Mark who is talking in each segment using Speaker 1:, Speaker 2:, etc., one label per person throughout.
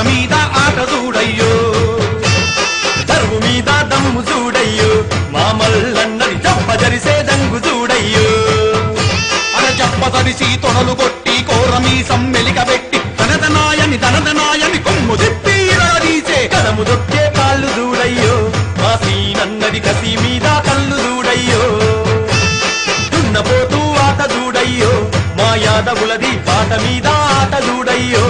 Speaker 1: మీద ఆట చూడయ్యో దరువు మీద దమ్ము చూడయ్యో మా మల్లన్నది చెప్పజరిసే దంగు చూడయ్యో అర చెప్పదరిసి తొడలు కొట్టి కోరమీ సమ్మెలికబెట్టి తనదనాయని కొమ్ము తిప్పి తీసే కదము దొక్కే కాళ్ళు చూడయ్యో మా సీనన్నది కసి మీద కళ్ళు చూడయ్యో దున్నపోతూ ఆట చూడయ్యో మా యాదవులది పాట మీద ఆట చూడయ్యో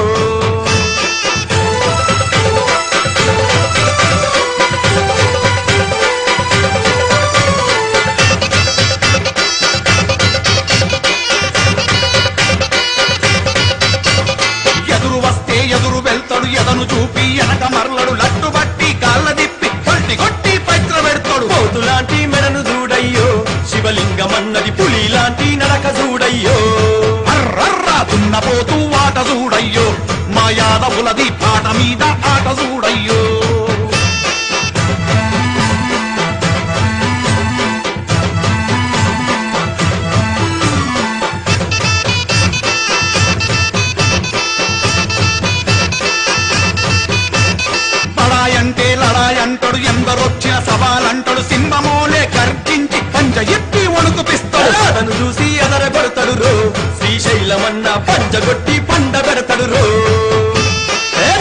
Speaker 1: ఎదురు వస్తే ఎదురు వెళ్తాడు ఎదను చూపి వెనక మరలడు లట్టు బట్టి కాళ్ళ దిప్పి పల్టి కొట్టి పైత్ర పెడతాడు పోతులాంటి మెడను చూడయ్యో శివలింగమన్నది పులి లాంటి నడక చూడయ్యో అర్రర్రా దున్నపోతూ ఆట చూడయ్యో మా యాదవులది పాట మీద ఆట చూడయ్యో లడాయంటే లడాయంటాడు ఎందరొచ్చిన సవాలంటాడు సింహమోలే గర్జించి పంజ ఎత్తి వణుకుపిస్తాడు అతను చూసి ఎదరగొడతాడు రో శ్రీశైలమన్న పంజగొట్టి పండ పెడతాడు రో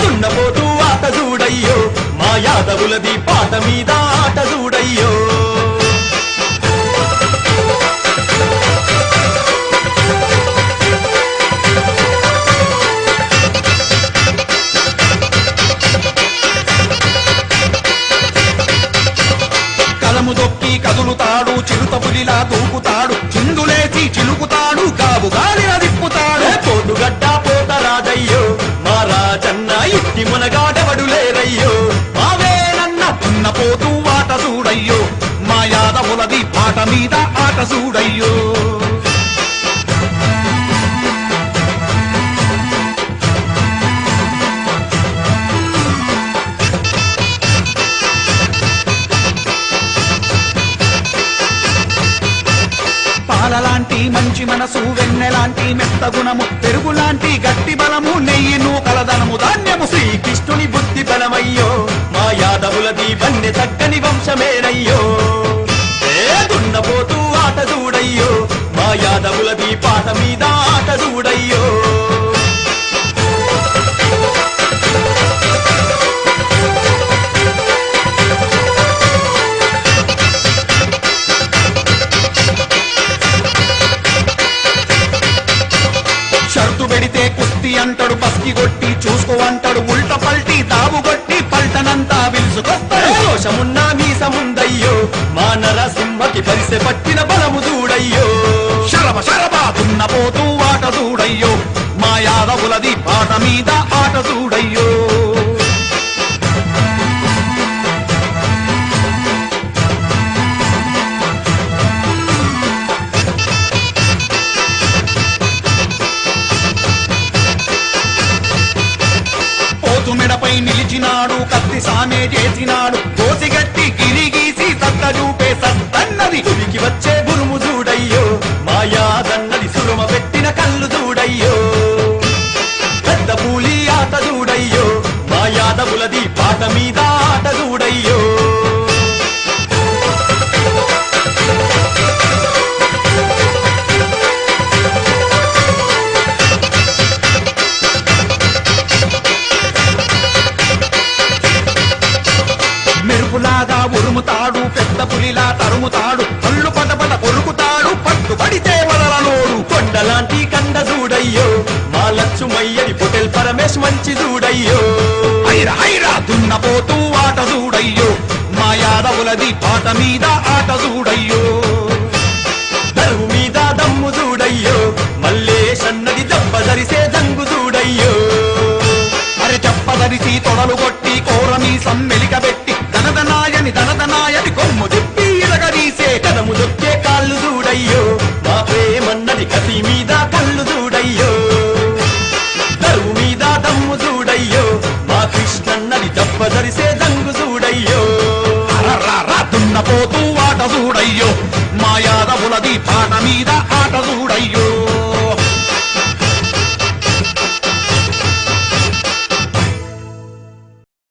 Speaker 1: దున్నపోతూ ఆట చూడయ్యో మా యాదవులది పాట మీద ఆట చూడయ్యో కలము దొక్కి కదులుతాడు చిరుత పులిలా దూకుతాడు చిందులేసి చిలుకుతాడు కావు గాలిన దిప్పుతాడు పోటుగడ్డ పోత రాజయ్యో మా రాజన్న ఇట్టి మునగాడెవడు లేరయ్యో మావేనన్న దున్నపోతూ ఆట చూడయ్యో మా యాదవులది పాట మీద ఆట చూడయ్యో పాలలాంటి మంచి మనసు వెన్నెలాంటి మెత్త గుణము పెరుగులాంటి గట్టి బలము నెయ్యి నూకలదనము ధాన్యము శ్రీకృష్ణుని బుద్ధి బలమయ్యో మా యాదవులది వన్నె చక్కని వంశమేనయ్యో దున్నపోతూ ఆట చూడయ్యో మా యాదవులది పాట మీద ఆట చూడయ్యో షరతు పెడితే కుస్తీ అంటాడు పస్కి కొట్టి చూసుకో అంటాడు ఉల్ట పల్టి తావు కొట్టి పల్టనంతా విలుసుకొస్తాడు దోషమున్నా మీసముందయ్యో మా నరసింహకి పరిసె పట్టిన బలము చూడయ్యో శరభ శరభ దున్నపోతూ ఆట చూడయ్యో మా యాదవులది పాట మీద ఆట చూడయ్యో మెడపై నిలిచినాడు కత్తి సామే చేసినాడు కోసిగట్టి గిరిగీసి సత్త చూపే సత్తన్నది తుడికి వచ్చే గురుము చూడయ్యో మా యాదన్నది సురుమ పెట్టిన కళ్ళు చూడయ్యో పెద్ద పూలి ఆట చూడయ్యో మా యాదవులది పాట మీద ఆట చూడయ్యో మెరుపులాగా ఉరుముతాడు పెద్ద పులిలా తరుముతాడు కళ్ళు పటపట కొరుకుతాడు పట్టు పడితే వదలనోడు కొండలాంటి కండ చూడయ్యో మా లక్ష్మయ్యని పొటెల్ పరమేశ్ మంచి చూడయ్యో హైరా హైరా దున్నపోతూ ఆట చూడయ్యో మా యాదవులది పాట మీద ఆట చూడయ్యో దరువు మీద దమ్ము చూడయ్యో మల్లేశన్నది దెబ్బదరిసే దంగు చూడయ్యో అరే చెప్పదరిసి తొడలు కొట్టి కోరమీ సమ్మెలికబెట్టి ధనదనాయని కొమ్ము తిప్పి ఇరగదీసే కదము దొక్కే కాళ్ళు చూడయ్యో మా ప్రేమన్నది కసి మీద కళ్ళు చూడయ్యో దరువు మీద దమ్ము చూడయ్యో మా కృష్ణన్నది దెబ్బదరిసే దంగు చూడయ్యో దున్నపోతూ ఆట చూడయ్యో మా యాదవులది పాట మీద ఆట చూడయ్యో